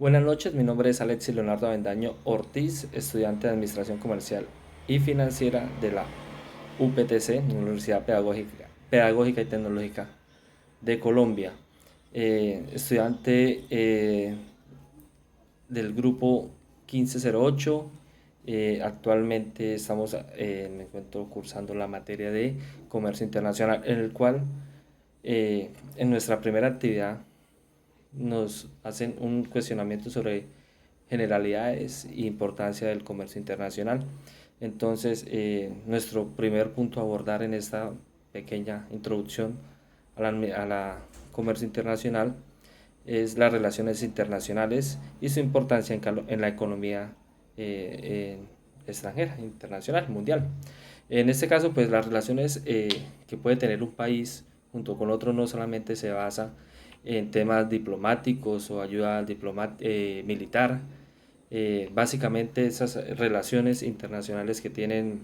Buenas noches, mi nombre es Alexis Leonardo Avendaño Ortiz, estudiante de Administración Comercial y Financiera de la UPTC, Universidad Pedagógica y Tecnológica de Colombia. Estudiante del grupo 1508. Actualmente me encuentro cursando la materia de Comercio Internacional, en el cual en nuestra primera actividad nos hacen un cuestionamiento sobre generalidades e importancia del comercio internacional. Entonces, nuestro primer punto a abordar en esta pequeña introducción a la comercio internacional es las relaciones internacionales y su importancia en la economía extranjera, internacional, mundial. En este caso, pues las relaciones que puede tener un país junto con otro no solamente se basa en temas diplomáticos o ayuda militar. Básicamente esas relaciones internacionales que tienen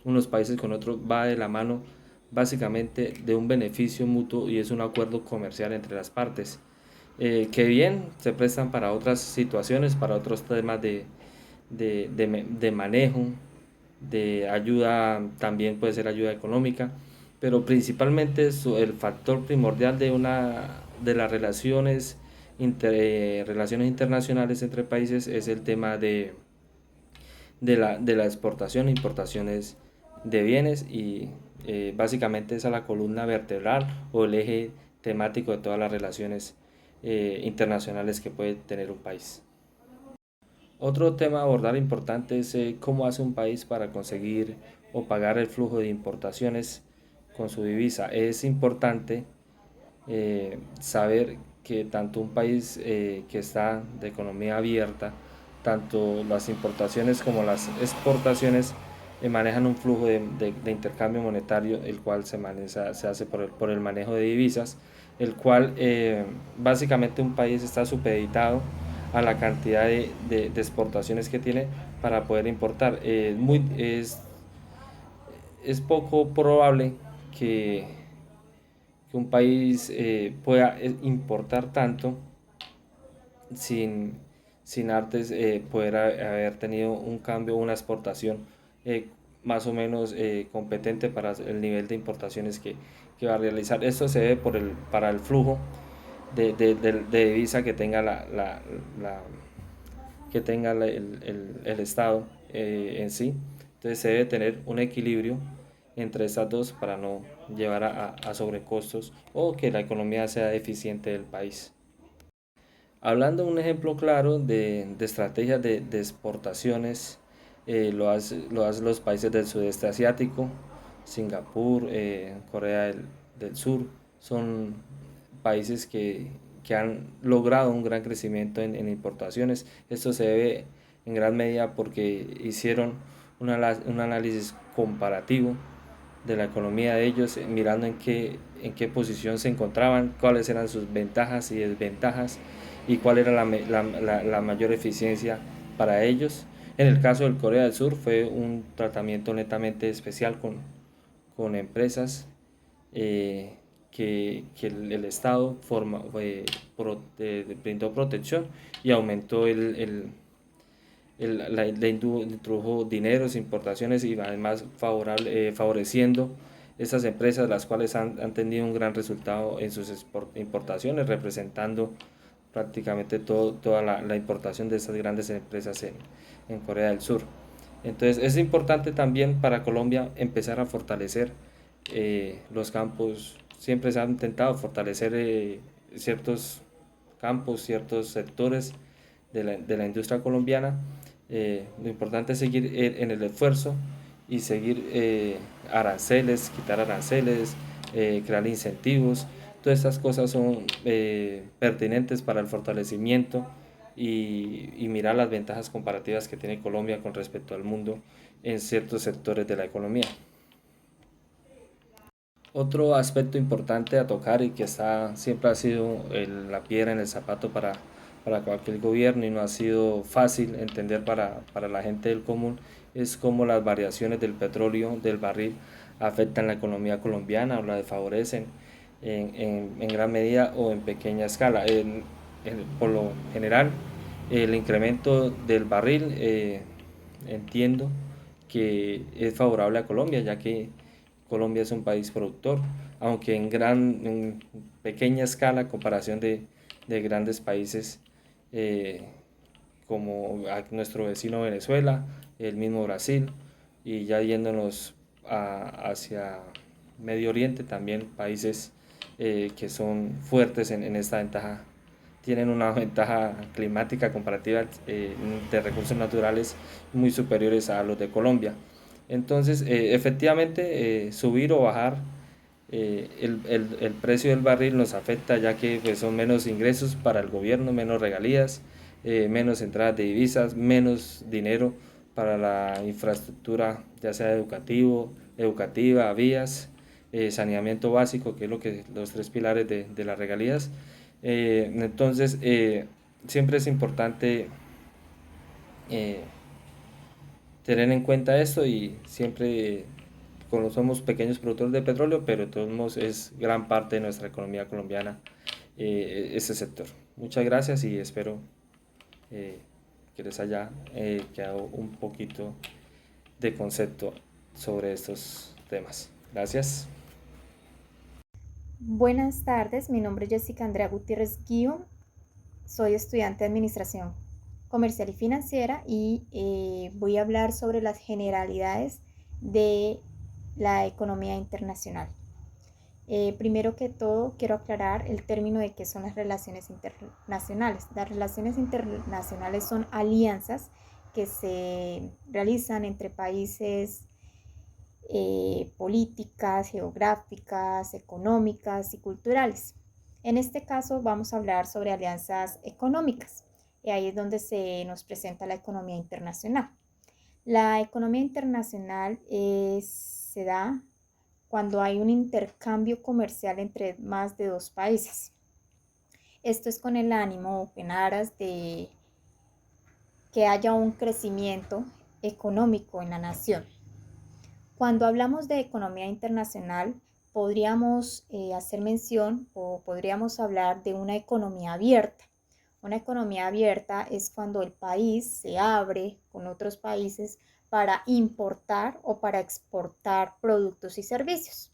unos países con otros va de la mano básicamente de un beneficio mutuo y es un acuerdo comercial entre las partes, que bien se prestan para otras situaciones, para otros temas de manejo, de ayuda, también puede ser ayuda económica, pero principalmente el factor primordial de las relaciones internacionales entre países es el tema de la exportación e importaciones de bienes y básicamente esa es la columna vertebral o el eje temático de todas las relaciones internacionales que puede tener un país. Otro tema a abordar importante es cómo hace un país para conseguir o pagar el flujo de importaciones con su divisa. Es importante saber que tanto un país que está de economía abierta, tanto las importaciones como las exportaciones manejan un flujo de intercambio monetario, el cual se hace por el manejo de divisas, el cual básicamente un país está supeditado a la cantidad de exportaciones que tiene para poder importar. Es poco probable que, que un país pueda importar tanto sin, sin antes poder haber tenido un cambio, una exportación eh, más o menos competente para el nivel de importaciones que va a realizar. Esto se debe para el flujo de divisa que tenga el Estado en sí. Entonces se debe tener un equilibrio entre estas dos para no llevar a sobrecostos o que la economía sea deficiente del país. Hablando de un ejemplo claro de estrategias de exportaciones, lo hacen los países del sudeste asiático, Singapur, Corea del Sur, son países que han logrado un gran crecimiento en importaciones. Esto se debe en gran medida porque hicieron un análisis comparativo de la economía de ellos, mirando en qué posición se encontraban, cuáles eran sus ventajas y desventajas y cuál era la mayor eficiencia para ellos. En el caso del Corea del Sur fue un tratamiento netamente especial con empresas que el Estado brindó protección y aumentó introdujo dineros, importaciones y además favoreciendo esas empresas, las cuales han tenido un gran resultado en sus importaciones, representando prácticamente toda la importación de estas grandes empresas en Corea del Sur. Entonces es importante también para Colombia empezar a fortalecer los campos. Siempre se ha intentado fortalecer ciertos campos, ciertos sectores de la industria colombiana. Lo importante es seguir en el esfuerzo y seguir aranceles, quitar aranceles, crear incentivos. Todas estas cosas son pertinentes para el fortalecimiento y mirar las ventajas comparativas que tiene Colombia con respecto al mundo en ciertos sectores de la economía. Otro aspecto importante a tocar y que siempre ha sido la piedra en el zapato para cualquier gobierno y no ha sido fácil entender para la gente del común es cómo las variaciones del petróleo del barril afectan la economía colombiana o la desfavorecen en gran medida o en pequeña escala. Por lo general, El incremento del barril, entiendo que es favorable a Colombia, ya que Colombia es un país productor, aunque en pequeña escala a comparación de grandes países, eh, como a nuestro vecino Venezuela, el mismo Brasil, y ya yéndonos hacia Medio Oriente, también países que son fuertes en esta ventaja, tienen una ventaja climática comparativa, de recursos naturales muy superiores a los de Colombia. Entonces, efectivamente, subir o bajar el precio del barril nos afecta, ya que pues, son menos ingresos para el gobierno, menos regalías, menos entradas de divisas, menos dinero para la infraestructura, ya sea educativa, vías, saneamiento básico, que es lo que los tres pilares de las regalías. Entonces, siempre es importante eh, tener en cuenta esto, y siempre somos pequeños productores de petróleo, pero de todos modos es gran parte de nuestra economía colombiana, ese sector. Muchas gracias y espero eh, que les haya quedado un poquito de concepto sobre estos temas. Gracias. Buenas tardes, mi nombre es Jessica Andrea Gutiérrez Guío, soy estudiante de Administración Comercial y Financiera y voy a hablar sobre las generalidades de la economía internacional. Primero que todo, quiero aclarar el término de qué son las relaciones internacionales. Las relaciones internacionales son alianzas que se realizan entre países, políticas, geográficas, económicas y culturales. En este caso vamos a hablar sobre alianzas económicas, y ahí es donde se nos presenta la economía internacional. La economía internacional se da cuando hay un intercambio comercial entre más de dos países. Esto es con el ánimo, en aras de que haya un crecimiento económico en la nación. Cuando hablamos de economía internacional, podríamos hacer mención o podríamos hablar de una economía abierta. Una economía abierta es cuando el país se abre con otros países para importar o para exportar productos y servicios.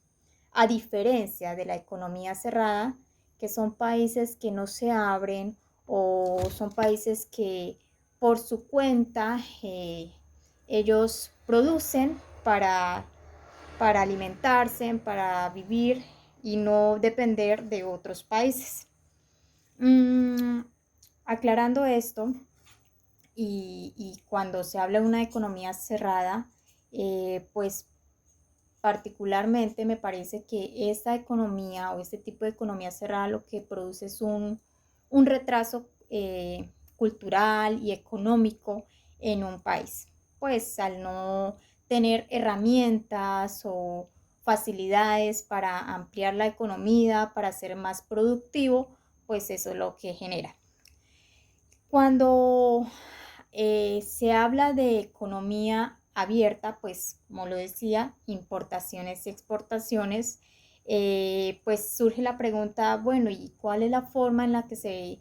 A diferencia de la economía cerrada, que son países que no se abren o son países que por su cuenta ellos producen para alimentarse, para vivir y no depender de otros países. Mm, Aclarando esto, y cuando se habla de una economía cerrada, pues particularmente me parece que esta economía o este tipo de economía cerrada lo que produce es un retraso cultural y económico en un país. Pues al no tener herramientas o facilidades para ampliar la economía, para ser más productivo, pues eso es lo que genera. Cuando se habla de economía abierta, pues como lo decía, importaciones y exportaciones, pues surge la pregunta, bueno, ¿y cuál es la forma en la que se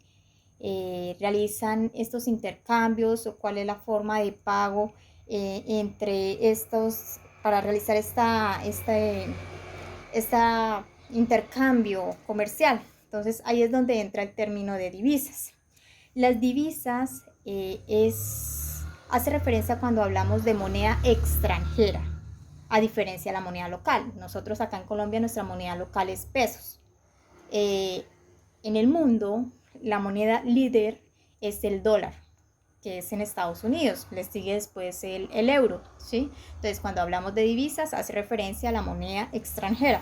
realizan estos intercambios o cuál es la forma de pago entre estos para realizar esta intercambio comercial? Entonces ahí es donde entra el término de divisas. Las divisas hace referencia cuando hablamos de moneda extranjera, a diferencia de la moneda local. Nosotros acá en Colombia nuestra moneda local es pesos. Eh, en el mundo la moneda líder es el dólar, que es en Estados Unidos. Le sigue después el euro, ¿sí? Entonces cuando hablamos de divisas hace referencia a la moneda extranjera.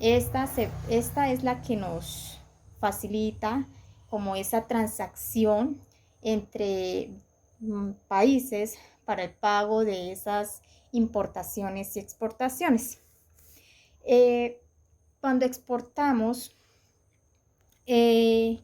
Esta es la que nos facilita como esa transacción entre países para el pago de esas importaciones y exportaciones. Eh, Cuando eh,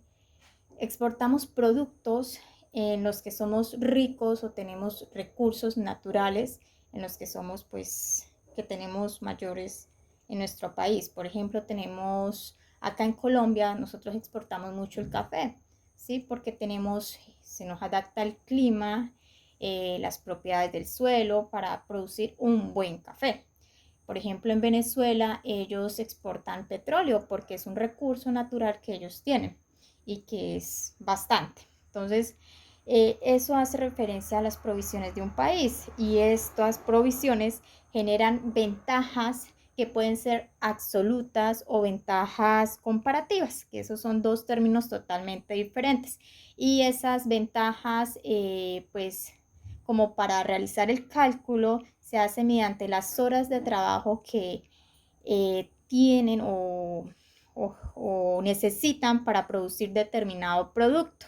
exportamos productos en los que somos ricos o tenemos recursos naturales en los que somos, pues, que tenemos mayores en nuestro país. Por ejemplo, tenemos acá en Colombia, nosotros exportamos mucho el café, ¿sí? Porque se nos adapta el clima, las propiedades del suelo para producir un buen café. Por ejemplo, en Venezuela ellos exportan petróleo porque es un recurso natural que ellos tienen y que es bastante. Entonces, eso hace referencia a las provisiones de un país y estas provisiones generan ventajas que pueden ser absolutas o ventajas comparativas, que esos son dos términos totalmente diferentes. Y esas ventajas, pues como para realizar el cálculo, se hace mediante las horas de trabajo que tienen o necesitan para producir determinado producto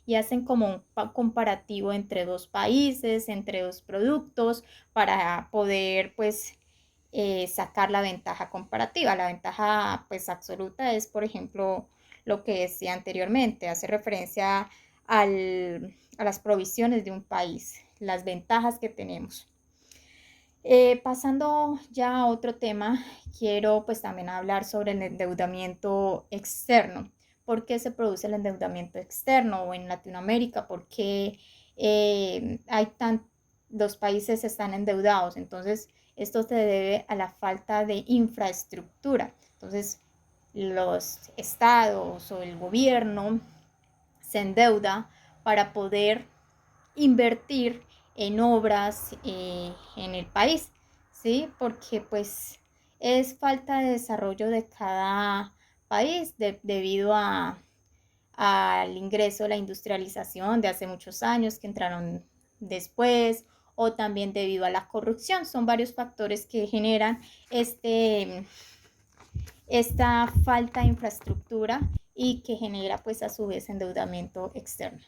y hacen como un comparativo entre dos países, entre dos productos para poder pues sacar la ventaja comparativa. La ventaja pues absoluta es, por ejemplo, lo que decía anteriormente, hace referencia a las provisiones de un país, las ventajas que tenemos. Pasando ya a otro tema, quiero pues también hablar sobre el endeudamiento externo. ¿Por qué se produce el endeudamiento externo? O en Latinoamérica, ¿por qué los países están endeudados? Entonces, esto se debe a la falta de infraestructura. Entonces, los estados o el gobierno se endeuda para poder invertir en obras en el país, ¿sí? Porque pues es falta de desarrollo de cada país debido al ingreso, la industrialización de hace muchos años que entraron después o también debido a la corrupción. Son varios factores que generan esta falta de infraestructura y que genera pues a su vez endeudamiento externo.